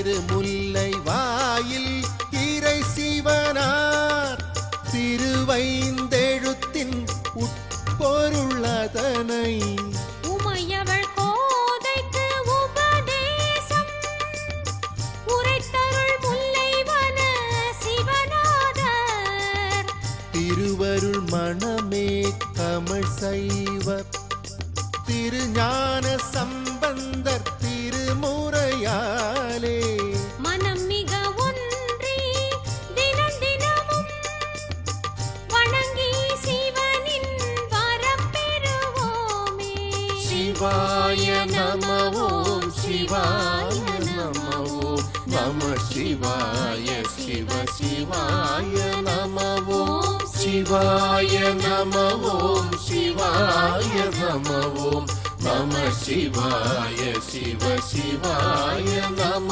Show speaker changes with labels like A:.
A: திருமுல்லை வாயில் இறை சிவனார் திருவைந்தெழுத்தின் உட்பொருளதனை
B: உமையவள் கோதைக்கு உபதேசம் உரைத்தருள் முல்லைவன சிவநாதர்
A: திருவருள் மணமே கமழ் சைவ திருஞான சம்பந்தர் திருமுறையாலே
B: மனம் மிக ஒன்றி தினம் தினமும் வணங்கி சிவனின் வரம் பெறுவோமே.
A: சிவாய நம ஓம் சிவாய நம ஓம் நம சிவாய சிவ சிவாய நம ஓம் சிவாய நம ஓம் சிவாய நம ஓம் நம சிவாய சிவ சிவாய நம